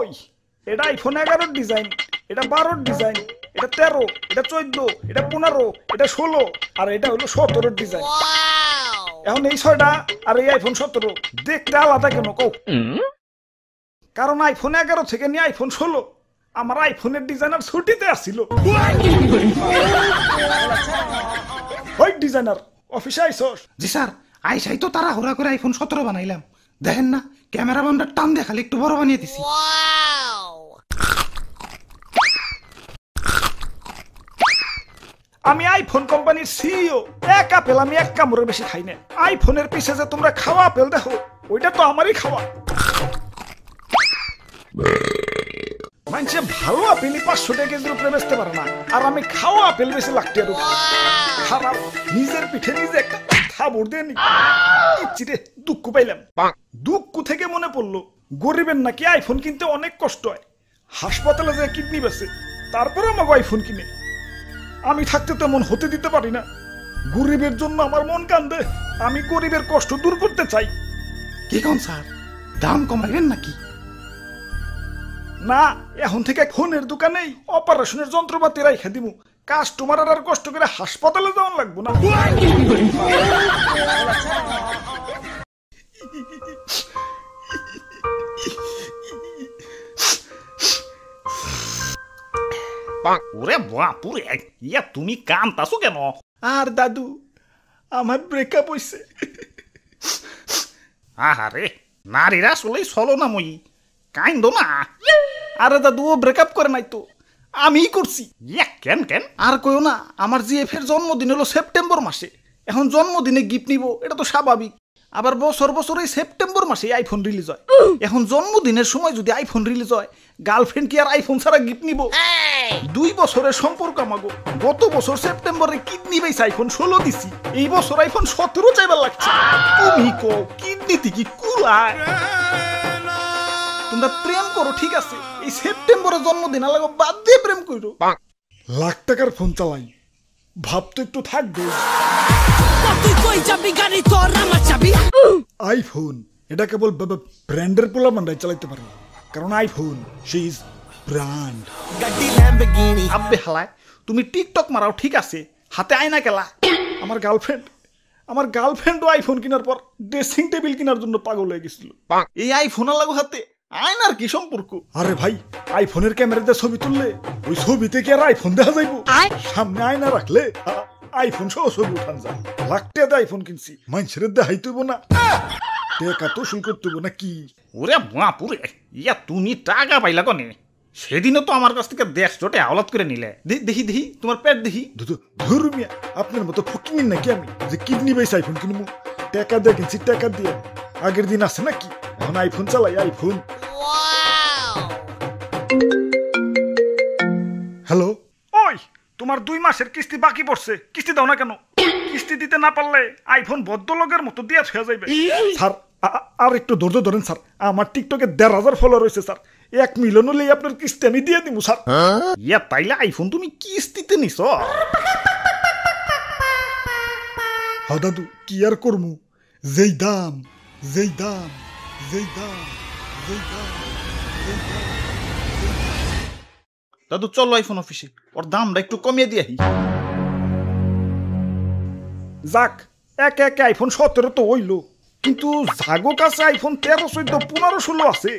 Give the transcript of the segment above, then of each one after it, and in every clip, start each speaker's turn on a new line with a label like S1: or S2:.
S1: ওই এটা iPhone 11 design, এটা 12 ডিজাইন, এটা 13, এটা 14, এটা 15, এটা 16 আর এটা হলো 17 ডিজাইন। এখন এই 6টা আর এই আইফোন 17 দেখতে আলাদা কেন কও? কারণ আইফোন 11 থেকে নিয়ে আইফোন 16 আমার আইফোনের ডিজাইনার ছুটিতে আসছিল। ওই ডিজাইনার অফিসে আইছস?
S2: জি স্যার, আইসাই তো তারা হুড়া করে আইফোন 17 বানাইলাম। দেখেন না ক্যামেরা বামটা টান দিয়ে খালি একটু বড় বানিয়ে দিছি।
S1: আমি আইফোন কোম্পানির সিইও, এক আপেল আমি এক কামড়ের বেশি খাই না। আইফোনের পিছে যে তোমরা খাওয়া আপেল দেখো ওইটা তো আমারই খাওয়া। মানুষে ভালো আপেলই 500 টাকা কেজির উপরে বেচতে পারে না, আর আমি খাওয়া আপেল বেশি লাগতে আর খারাপ। নিজের পিঠে নিজে একটা থাবড় দিয়ে নি চিরে দুঃখ পাইলাম। দুঃখ থেকে মনে পড়লো গরিবের নাকি আইফোন কিনতে অনেক কষ্ট হয়। হাসপাতালে যে কিডনি বেচে তারপরে আমাকে আইফোন কিনে। আমি থাকতে তেমন হতে দিতে পারি না। গরিবের জন্য আমার মন কান্দে। আমি গরিবের কষ্ট দূর করতে চাই।
S2: কি কোন স্যার, দাম কমাইবেন নাকি?
S1: না, এখন থেকে ফোনের দোকানেই অপারেশনের যন্ত্রপাতি রাইখা দিমু। কাস্টমার আর কষ্ট করে হাসপাতালে যাওয়ান লাগবো না।
S3: ওরে বাপুরে, ইয়া তুমি কান্তাছো কেন?
S1: আর দাদু, আমার ব্রেকআপ হইছে।
S3: আহারে, নারীরা আসলেই চলো না মই, কাইন্দ না।
S1: আরে দাদু, ও ব্রেকআপ করে নাই তো, আমিই করছি।
S3: ইয়া কেন কেন?
S1: আর কইও না, আমার জিএফের জন্মদিন হলো সেপ্টেম্বর মাসে। এখন জন্মদিনে গিফট নিব, এটা তো স্বাভাবিক। আবার বছর বছর এই সেপ্টেম্বর মাসে আইফোন রিলিজ হয়। এখন জন্মদিনের সময় যদি আইফোন রিলিজ হয়, গার্লফ্রেন্ড কি আর আইফোন ছাড়া গিফট নিব? 2 বছরের সম্পর্ক আমাগো। গত বছর সেপ্টেম্বরে কিডনি বেস আইফোন 16 দিছি, এই বছর আইফোন 17 চাইবার লাগছে। তুমি কো কিডনিতে কি কুলায়? তোমরা প্রেম করো ঠিক আছে, এই সেপ্টেম্বরে জন্মদিন আলাগো বাদ দিয়ে প্রেম করো। লাখ টাকার ফোন চালাই, ভাবতো একটু থাকবে। আইফোন এটা কেবল ব্র্যান্ডের পোলা মান্ডাই চালাইতে পারে, কারণ আইফোন সে ইজ ব্র্যান্ড।
S3: আব্বে হালায়, তুমি টিকটক মারাও ঠিক আছে, হাতে আয়না কেলা।
S1: আমার গার্লফ্রেন্ডও আইফোন কেনার পর ড্রেসিং টেবিল কেনার জন্য পাগল হয়ে গেছিল। এই আইফোন লাগো হাতে আয়নার কি সম্পর্ক? আরে ভাই, আইফোনের ক্যামেরাতে ছবি তুললে ওই ছবিতে কি আর আইফোন দেখা যাইব? সামনে আয়না রাখলে আইফোন সহ ছবি উঠান যায়। লাখ টাকা আইফোন কিনছি, মানুষের দেখাই তৈব না, টাকা তো শুল করতে না কি?
S3: ওরে বাপুরে, ইয়া তুমি টাকা পাইলা কনে? সেদিনও তো আমার কাছ থেকে 150 টাকা আওলাদ করে নিলে।
S1: দেখি দেখি তোমার পেট দেখি। ধর্মিয়া, আপনার মতো ফকির নাকি আমি যে কিডনি বেস আইফোন কিনবো? টাকা দিয়ে কিনছি, টাকা দিয়ে। আগের দিন আছে নাকি? এখন আইফোন চালাই, আইফোন। হ্যালো, ওই তোমার 2 মাসের কিস্তি বাকি পড়ছে, কিস্তি দাও না কেন? কিস্তি দিতে না পারলে আইফোন ভদ্রলোকের মতো দিয়ে হয়ে যাবে। স্যার আর একটু ধৈর্য ধরেন স্যার, আমার টিকটকে 1,500 ফলোয়ার রয়েছে স্যার। 1 মিলিয়ন হলেই আপনার কিস্তি আমি দিয়ে দিব স্যার।
S3: ইয়া তাইলে আইফোন তুমি কিস্তিতে নিছ?
S1: হ্যাঁ দাদু, কি আর করমু? যেই দাম, যেই দাম, যেই দাম, যেই দাম, যেই দাম।
S3: দাদু চলো আইফোন অফিসে, ওর দামটা একটু কমিয়ে দিয়ে।
S1: যাক, একে একে আইফোন 17 তো হইলো, কিন্তু জাগো কাছে আইফোন 13, 14, 15, 16 আছে।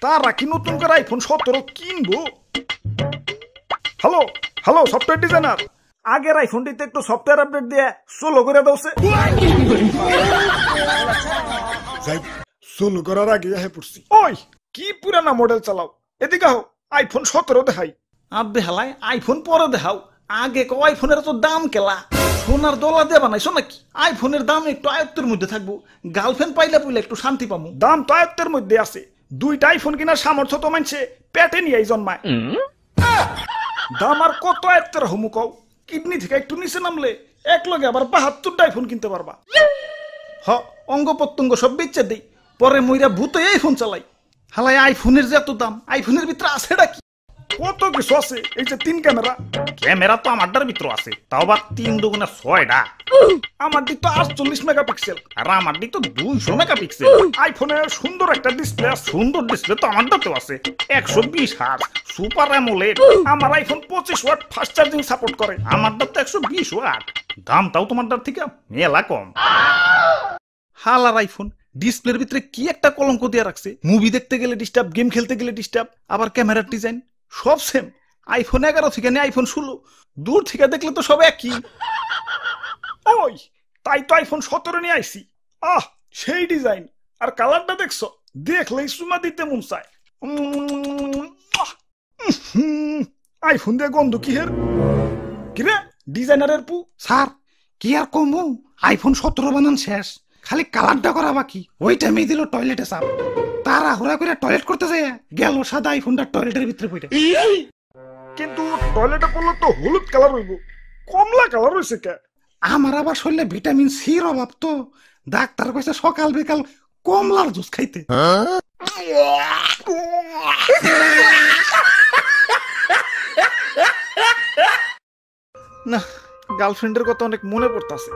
S1: তারা কি নতুন করে আইফোন 17 কিনবো? হ্যালো হ্যালো, সফটওয়্যার ডিজাইনার, আগের আইফোনটিতে একটু সফটওয়্যার আপডেট দিয়ে সোলো করে দাওছে। যাই, সোলো করার আগে পড়ছি। ওই কি পুরানা মডেল চালাও, এদিকে আও, আইফোন 17 দেখাই। আব্বে হালাই, আইফোন পরে দেখাও, আগে কো আইফোনের তো দাম কেলা। সোনার দলা দিয়ে বানাইছো নাকি? আইফোনের দাম একটু আয়ত্তের মধ্যে থাকবো, গার্লফ্রেন্ড পাইলে পুইলে একটু শান্তি পাবো। দাম তো আয়ত্তের মধ্যে আছে, 2টা আইফোন কেনার সামর্থ্য তো মানছে পেটে নিয়ে জন্মায়। দাম আর কত আয়ত্তের হমু কও? কিডনি থেকে একটু নিচে নামলে এক লগে আবার 72টা আইফোন কিনতে পারবা। অঙ্গ প্রত্যঙ্গ সব বেচে দেই, পরে মইরা ভূত আইফোন চালাই। হালাই আইফোনের যে এত দাম, আইফোনের ভিতরে আছেটা কি? কত কিছু আছে, এই যে 3 ক্যামেরা।
S3: ক্যামেরা তো আমারটার ভিতর আছে, তাও আবার 3 দুগুণে 6টা।
S1: আমার দিক তো 48 মেগাপিক্সেল,
S3: আর আমার দিক তো 200 মেগাপিক্সেল।
S1: আইফোনে সুন্দর একটা ডিসপ্লে আছে।
S3: সুন্দর ডিসপ্লে তো আমারটাতেও আছে, 120 হার্জ সুপার অ্যামোলেড।
S1: আমার iPhone 25 watt fast charging support করে।
S3: আমারটা তো 120 ওয়াট, দামটাও তোমারটার থেকে মেলা কম। হালার আইফোন ডিসপ্লের ভিতরে কি একটা কলঙ্ক দিয়ে রাখছে, মুভি দেখতে গেলে ডিস্টার্ব, গেম খেলতে গেলে ডিস্টার্ব, আবার ক্যামেরার ডিজাইন সব সেম। আইফোন 11 থেকে নিয়ে আইফোন 16, দূর থেকে দেখলে তো সব একই।
S1: ওই তাই তো আইফোন 17 নিয়ে আইছি। আহ, সেই ডিজাইন আর কালারটা দেখছো, দেখলেই সুমা দিতে মন চায়। আইফোন দিয়ে গন্ধ কি হের, কিরে ডিজাইনারের পু।
S2: স্যার কি আর কমু, আইফোন 17 বানান শেষ, খালি কালারটা করা বাকি। ওই টাইমে দিল টয়লেটে চাপ, তারা হুড়া করে টয়লেট করতে যায়, গেল সাদা আইফোনটা টয়লেটের ভিতরে পড়ে।
S1: কিন্তু টয়লেটে পড়লে তো হলুদ কালার হইব, কমলা কালার হইছে কে?
S2: আমার আবার শরীরে ভিটামিন সির অভাব তো, ডাক্তার কইছে সকাল বিকাল কমলার জুস খাইতে।
S1: না, গার্লফ্রেন্ডের কথা অনেক মনে পড়তাছে।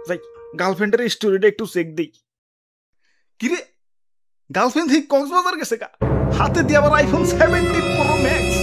S1: যাই গার্লফ্রেন্ডের স্টোরিটা একটু চেক দেই। কিরে, গার্লফ্রেন্ড ঠিক কক্সবাজার গেছে গা, হাতে দিয়ে আবার আইফোন 17 প্রো ম্যাক্স।